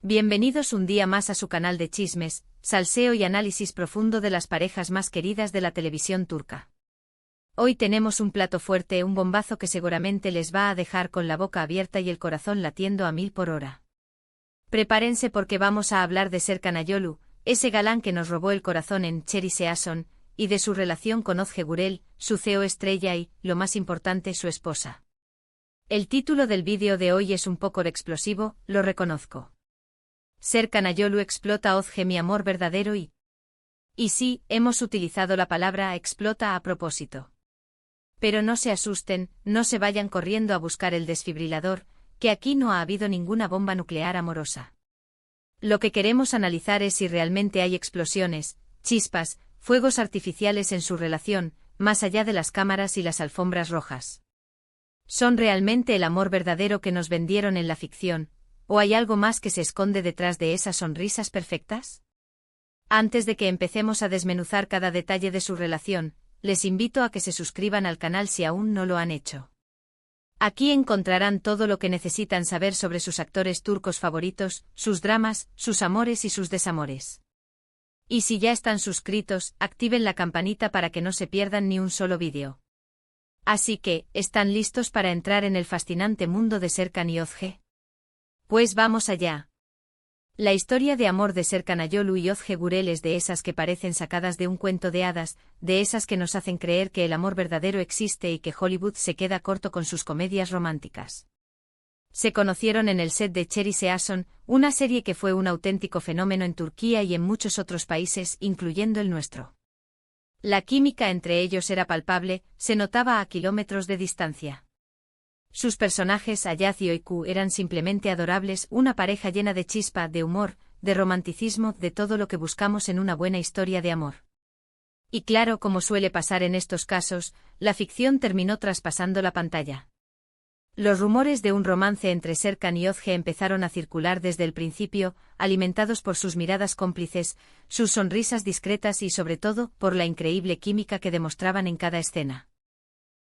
Bienvenidos un día más a su canal de chismes, salseo y análisis profundo de las parejas más queridas de la televisión turca. Hoy tenemos un plato fuerte, un bombazo que seguramente les va a dejar con la boca abierta y el corazón latiendo a 1000 por hora. Prepárense porque vamos a hablar de Serkan Ayolu, ese galán que nos robó el corazón en Cherry Season, y de su relación con Özge Gürel, su CEO estrella y, lo más importante, su esposa. El título del vídeo de hoy es un poco explosivo, lo reconozco. Serkan Ayolu explota a Özge, mi amor verdadero y sí, hemos utilizado la palabra explota a propósito. Pero no se asusten, no se vayan corriendo a buscar el desfibrilador, que aquí no ha habido ninguna bomba nuclear amorosa. Lo que queremos analizar es si realmente hay explosiones, chispas, fuegos artificiales en su relación, más allá de las cámaras y las alfombras rojas. ¿Son realmente el amor verdadero que nos vendieron en la ficción, o hay algo más que se esconde detrás de esas sonrisas perfectas? Antes de que empecemos a desmenuzar cada detalle de su relación, les invito a que se suscriban al canal si aún no lo han hecho. Aquí encontrarán todo lo que necesitan saber sobre sus actores turcos favoritos, sus dramas, sus amores y sus desamores. Y si ya están suscritos, activen la campanita para que no se pierdan ni un solo vídeo. Así que, ¿están listos para entrar en el fascinante mundo de Serkan y Özge? Pues vamos allá. La historia de amor de Serkan Ayolu y Özge Gürel es de esas que parecen sacadas de un cuento de hadas, de esas que nos hacen creer que el amor verdadero existe y que Hollywood se queda corto con sus comedias románticas. Se conocieron en el set de Cherry Season, una serie que fue un auténtico fenómeno en Turquía y en muchos otros países, incluyendo el nuestro. La química entre ellos era palpable, se notaba a kilómetros de distancia. Sus personajes, Ayaz y Oyku, eran simplemente adorables, una pareja llena de chispa, de humor, de romanticismo, de todo lo que buscamos en una buena historia de amor. Y claro, como suele pasar en estos casos, la ficción terminó traspasando la pantalla. Los rumores de un romance entre Serkan y Özge empezaron a circular desde el principio, alimentados por sus miradas cómplices, sus sonrisas discretas y sobre todo, por la increíble química que demostraban en cada escena.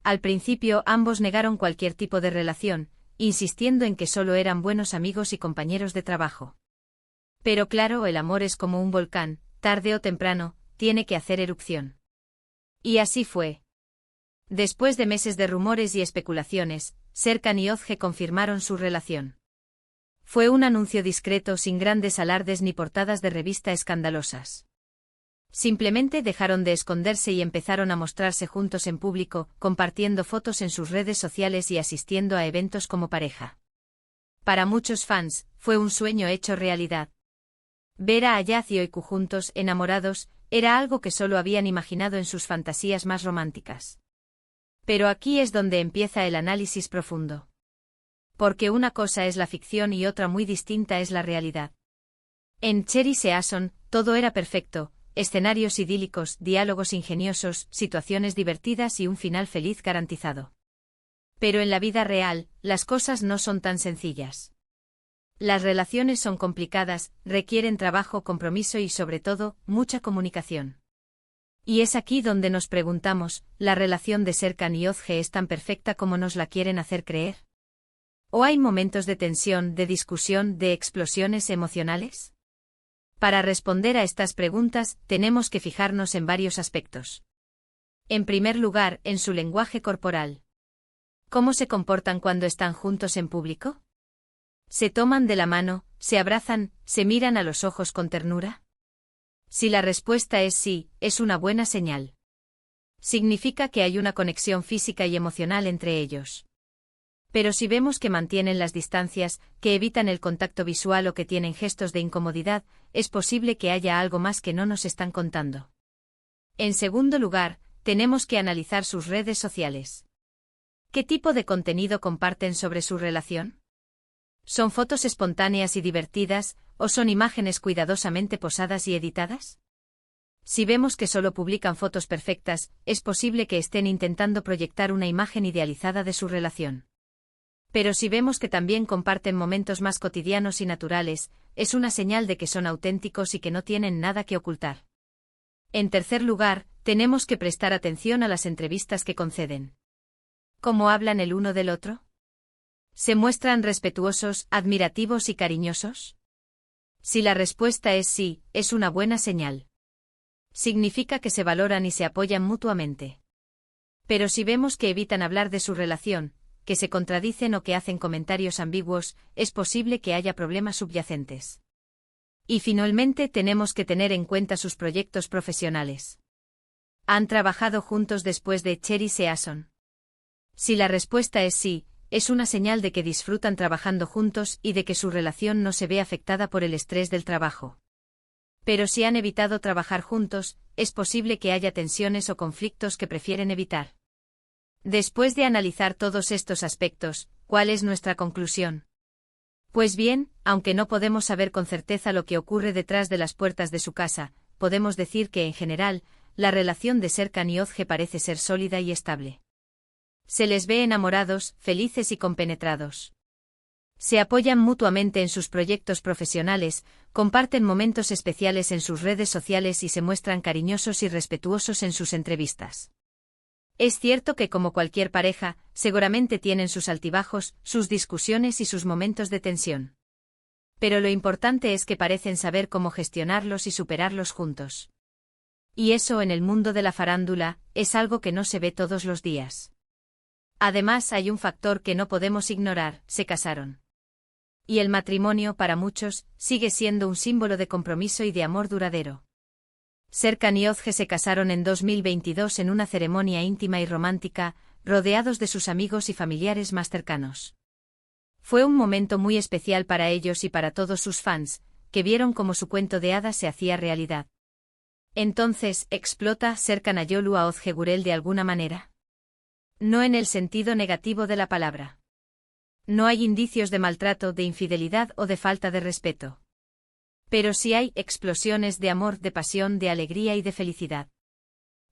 Al principio ambos negaron cualquier tipo de relación, insistiendo en que solo eran buenos amigos y compañeros de trabajo. Pero claro, el amor es como un volcán, tarde o temprano, tiene que hacer erupción. Y así fue. Después de meses de rumores y especulaciones, Serkan y Özge confirmaron su relación. Fue un anuncio discreto sin grandes alardes ni portadas de revista escandalosas. Simplemente dejaron de esconderse y empezaron a mostrarse juntos en público, compartiendo fotos en sus redes sociales y asistiendo a eventos como pareja. Para muchos fans, fue un sueño hecho realidad. Ver a Ayaz y Oyku juntos, enamorados, era algo que solo habían imaginado en sus fantasías más románticas. Pero aquí es donde empieza el análisis profundo. Porque una cosa es la ficción y otra muy distinta es la realidad. En Cherry Season, todo era perfecto, escenarios idílicos, diálogos ingeniosos, situaciones divertidas y un final feliz garantizado. Pero en la vida real, las cosas no son tan sencillas. Las relaciones son complicadas, requieren trabajo, compromiso y sobre todo, mucha comunicación. Y es aquí donde nos preguntamos, ¿la relación de Serkan y Özge es tan perfecta como nos la quieren hacer creer? ¿O hay momentos de tensión, de discusión, de explosiones emocionales? Para responder a estas preguntas, tenemos que fijarnos en varios aspectos. En primer lugar, en su lenguaje corporal. ¿Cómo se comportan cuando están juntos en público? ¿Se toman de la mano, se abrazan, se miran a los ojos con ternura? Si la respuesta es sí, es una buena señal. Significa que hay una conexión física y emocional entre ellos. Pero si vemos que mantienen las distancias, que evitan el contacto visual o que tienen gestos de incomodidad, es posible que haya algo más que no nos están contando. En segundo lugar, tenemos que analizar sus redes sociales. ¿Qué tipo de contenido comparten sobre su relación? ¿Son fotos espontáneas y divertidas, o son imágenes cuidadosamente posadas y editadas? Si vemos que solo publican fotos perfectas, es posible que estén intentando proyectar una imagen idealizada de su relación. Pero si vemos que también comparten momentos más cotidianos y naturales, es una señal de que son auténticos y que no tienen nada que ocultar. En tercer lugar, tenemos que prestar atención a las entrevistas que conceden. ¿Cómo hablan el uno del otro? ¿Se muestran respetuosos, admirativos y cariñosos? Si la respuesta es sí, es una buena señal. Significa que se valoran y se apoyan mutuamente. Pero si vemos que evitan hablar de su relación, que se contradicen o que hacen comentarios ambiguos, es posible que haya problemas subyacentes. Y finalmente tenemos que tener en cuenta sus proyectos profesionales. ¿Han trabajado juntos después de Cherry Season? Si la respuesta es sí, es una señal de que disfrutan trabajando juntos y de que su relación no se ve afectada por el estrés del trabajo. Pero si han evitado trabajar juntos, es posible que haya tensiones o conflictos que prefieren evitar. Después de analizar todos estos aspectos, ¿cuál es nuestra conclusión? Pues bien, aunque no podemos saber con certeza lo que ocurre detrás de las puertas de su casa, podemos decir que en general, la relación de Serkan y Özge parece ser sólida y estable. Se les ve enamorados, felices y compenetrados. Se apoyan mutuamente en sus proyectos profesionales, comparten momentos especiales en sus redes sociales y se muestran cariñosos y respetuosos en sus entrevistas. Es cierto que como cualquier pareja, seguramente tienen sus altibajos, sus discusiones y sus momentos de tensión. Pero lo importante es que parecen saber cómo gestionarlos y superarlos juntos. Y eso en el mundo de la farándula, es algo que no se ve todos los días. Además hay un factor que no podemos ignorar, se casaron. Y el matrimonio, para muchos, sigue siendo un símbolo de compromiso y de amor duradero. Serkan y Özge se casaron en 2022 en una ceremonia íntima y romántica, rodeados de sus amigos y familiares más cercanos. Fue un momento muy especial para ellos y para todos sus fans, que vieron cómo su cuento de hadas se hacía realidad. Entonces, ¿explota Serkan Ayolu a Özge Gürel de alguna manera? No en el sentido negativo de la palabra. No hay indicios de maltrato, de infidelidad o de falta de respeto. Pero sí hay explosiones de amor, de pasión, de alegría y de felicidad.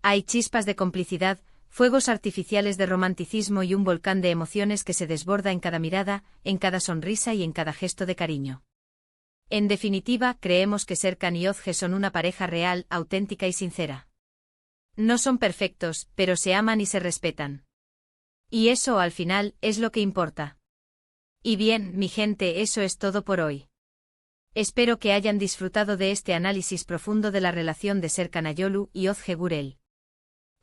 Hay chispas de complicidad, fuegos artificiales de romanticismo y un volcán de emociones que se desborda en cada mirada, en cada sonrisa y en cada gesto de cariño. En definitiva, creemos que Serkan y Özge son una pareja real, auténtica y sincera. No son perfectos, pero se aman y se respetan. Y eso, al final, es lo que importa. Y bien, mi gente, eso es todo por hoy. Espero que hayan disfrutado de este análisis profundo de la relación de Serkan Ayolu y Özge Gürel.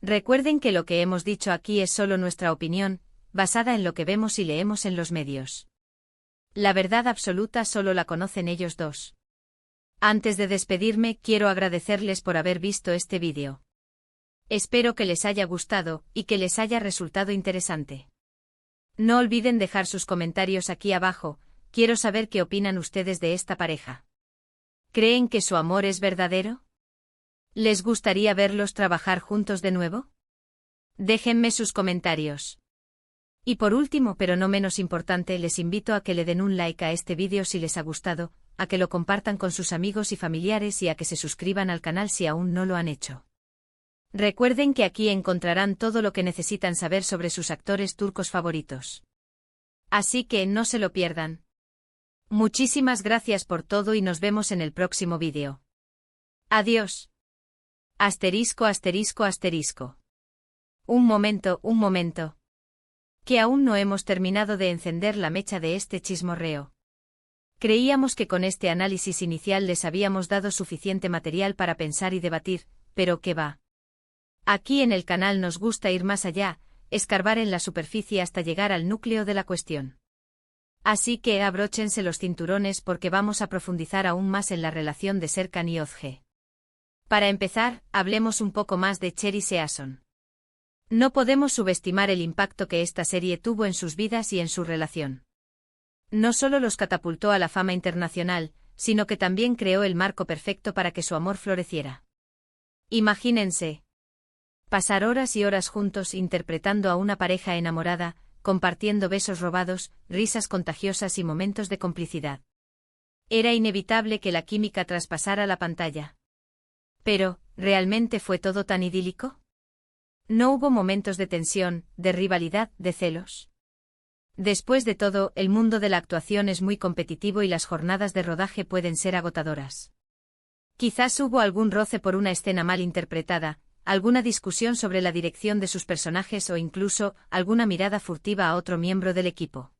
Recuerden que lo que hemos dicho aquí es solo nuestra opinión, basada en lo que vemos y leemos en los medios. La verdad absoluta solo la conocen ellos dos. Antes de despedirme, quiero agradecerles por haber visto este vídeo. Espero que les haya gustado y que les haya resultado interesante. No olviden dejar sus comentarios aquí abajo. Quiero saber qué opinan ustedes de esta pareja. ¿Creen que su amor es verdadero? ¿Les gustaría verlos trabajar juntos de nuevo? Déjenme sus comentarios. Y por último, pero no menos importante, les invito a que le den un like a este vídeo si les ha gustado, a que lo compartan con sus amigos y familiares y a que se suscriban al canal si aún no lo han hecho. Recuerden que aquí encontrarán todo lo que necesitan saber sobre sus actores turcos favoritos. Así que no se lo pierdan. Muchísimas gracias por todo y nos vemos en el próximo vídeo. Adiós. Asterisco, asterisco, asterisco. Un momento. Que aún no hemos terminado de encender la mecha de este chismorreo. Creíamos que con este análisis inicial les habíamos dado suficiente material para pensar y debatir, pero ¿qué va? Aquí en el canal nos gusta ir más allá, escarbar en la superficie hasta llegar al núcleo de la cuestión. Así que abróchense los cinturones porque vamos a profundizar aún más en la relación de Serkan y Özge. Para empezar, hablemos un poco más de Cherry Season. No podemos subestimar el impacto que esta serie tuvo en sus vidas y en su relación. No solo los catapultó a la fama internacional, sino que también creó el marco perfecto para que su amor floreciera. Imagínense. Pasar horas y horas juntos interpretando a una pareja enamorada, compartiendo besos robados, risas contagiosas y momentos de complicidad. Era inevitable que la química traspasara la pantalla. Pero, ¿realmente fue todo tan idílico? ¿No hubo momentos de tensión, de rivalidad, de celos? Después de todo, el mundo de la actuación es muy competitivo y las jornadas de rodaje pueden ser agotadoras. Quizás hubo algún roce por una escena mal interpretada, alguna discusión sobre la dirección de sus personajes o incluso alguna mirada furtiva a otro miembro del equipo.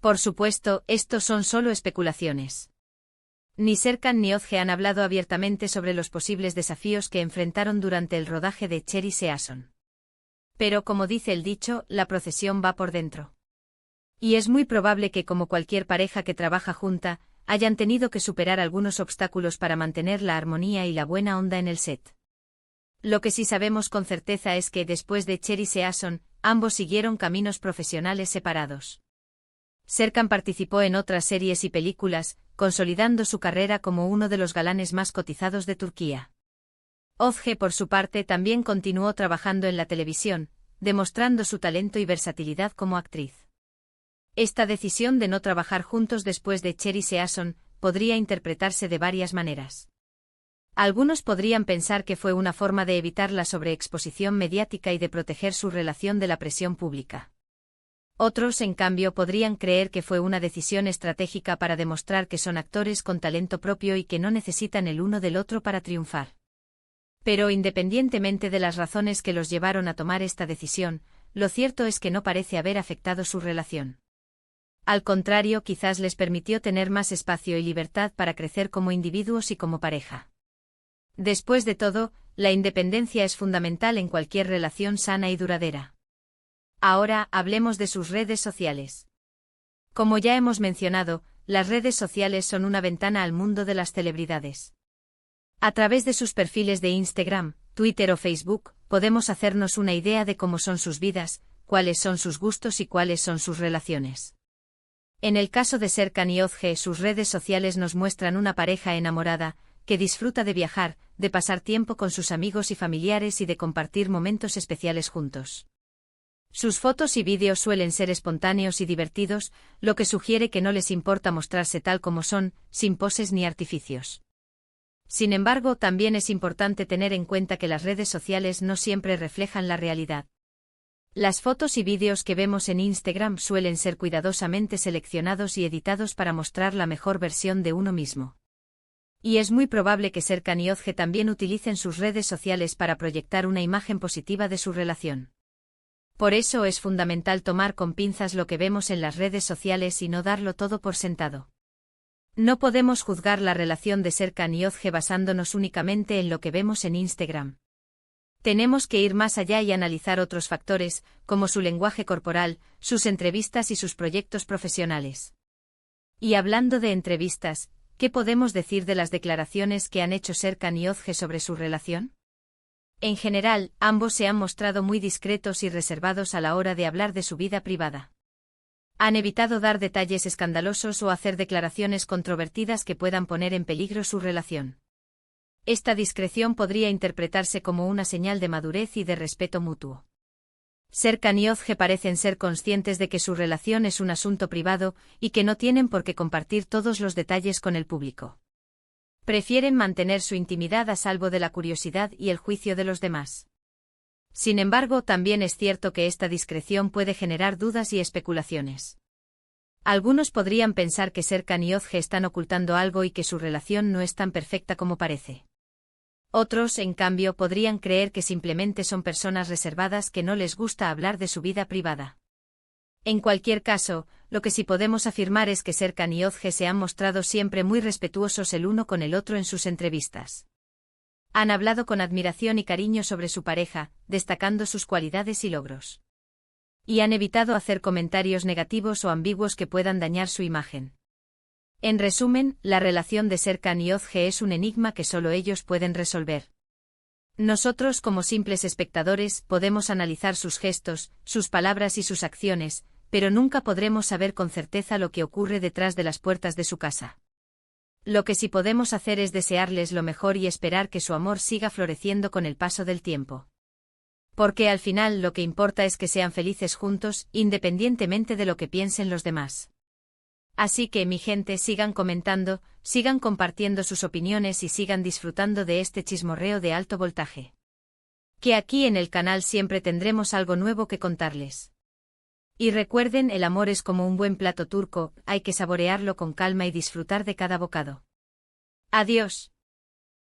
Por supuesto, estos son solo especulaciones. Ni Serkan ni Özge han hablado abiertamente sobre los posibles desafíos que enfrentaron durante el rodaje de Cherry Season. Pero como dice el dicho, la procesión va por dentro. Y es muy probable que, como cualquier pareja que trabaja junta, hayan tenido que superar algunos obstáculos para mantener la armonía y la buena onda en el set. Lo que sí sabemos con certeza es que, después de Cherry Season, ambos siguieron caminos profesionales separados. Serkan participó en otras series y películas, consolidando su carrera como uno de los galanes más cotizados de Turquía. Özge, por su parte, también continuó trabajando en la televisión, demostrando su talento y versatilidad como actriz. Esta decisión de no trabajar juntos después de Cherry Season podría interpretarse de varias maneras. Algunos podrían pensar que fue una forma de evitar la sobreexposición mediática y de proteger su relación de la presión pública. Otros, en cambio, podrían creer que fue una decisión estratégica para demostrar que son actores con talento propio y que no necesitan el uno del otro para triunfar. Pero independientemente de las razones que los llevaron a tomar esta decisión, lo cierto es que no parece haber afectado su relación. Al contrario, quizás les permitió tener más espacio y libertad para crecer como individuos y como pareja. Después de todo, la independencia es fundamental en cualquier relación sana y duradera. Ahora, hablemos de sus redes sociales. Como ya hemos mencionado, las redes sociales son una ventana al mundo de las celebridades. A través de sus perfiles de Instagram, Twitter o Facebook, podemos hacernos una idea de cómo son sus vidas, cuáles son sus gustos y cuáles son sus relaciones. En el caso de Serkan y Özge, sus redes sociales nos muestran una pareja enamorada, que disfruta de viajar, de pasar tiempo con sus amigos y familiares y de compartir momentos especiales juntos. Sus fotos y vídeos suelen ser espontáneos y divertidos, lo que sugiere que no les importa mostrarse tal como son, sin poses ni artificios. Sin embargo, también es importante tener en cuenta que las redes sociales no siempre reflejan la realidad. Las fotos y vídeos que vemos en Instagram suelen ser cuidadosamente seleccionados y editados para mostrar la mejor versión de uno mismo. Y es muy probable que Serkan y Özge también utilicen sus redes sociales para proyectar una imagen positiva de su relación. Por eso es fundamental tomar con pinzas lo que vemos en las redes sociales y no darlo todo por sentado. No podemos juzgar la relación de Serkan y Özge basándonos únicamente en lo que vemos en Instagram. Tenemos que ir más allá y analizar otros factores, como su lenguaje corporal, sus entrevistas y sus proyectos profesionales. Y hablando de entrevistas, ¿qué podemos decir de las declaraciones que han hecho Serkan y Özge sobre su relación? En general, ambos se han mostrado muy discretos y reservados a la hora de hablar de su vida privada. Han evitado dar detalles escandalosos o hacer declaraciones controvertidas que puedan poner en peligro su relación. Esta discreción podría interpretarse como una señal de madurez y de respeto mutuo. Serkan y Özge parecen ser conscientes de que su relación es un asunto privado y que no tienen por qué compartir todos los detalles con el público. Prefieren mantener su intimidad a salvo de la curiosidad y el juicio de los demás. Sin embargo, también es cierto que esta discreción puede generar dudas y especulaciones. Algunos podrían pensar que Serkan y Özge están ocultando algo y que su relación no es tan perfecta como parece. Otros, en cambio, podrían creer que simplemente son personas reservadas que no les gusta hablar de su vida privada. En cualquier caso, lo que sí podemos afirmar es que Serkan y Özge se han mostrado siempre muy respetuosos el uno con el otro en sus entrevistas. Han hablado con admiración y cariño sobre su pareja, destacando sus cualidades y logros. Y han evitado hacer comentarios negativos o ambiguos que puedan dañar su imagen. En resumen, la relación de Serkan y Özge es un enigma que solo ellos pueden resolver. Nosotros, como simples espectadores, podemos analizar sus gestos, sus palabras y sus acciones, pero nunca podremos saber con certeza lo que ocurre detrás de las puertas de su casa. Lo que sí podemos hacer es desearles lo mejor y esperar que su amor siga floreciendo con el paso del tiempo. Porque al final lo que importa es que sean felices juntos, independientemente de lo que piensen los demás. Así que, mi gente, sigan comentando, sigan compartiendo sus opiniones y sigan disfrutando de este chismorreo de alto voltaje. Que aquí en el canal siempre tendremos algo nuevo que contarles. Y recuerden, el amor es como un buen plato turco, hay que saborearlo con calma y disfrutar de cada bocado. Adiós.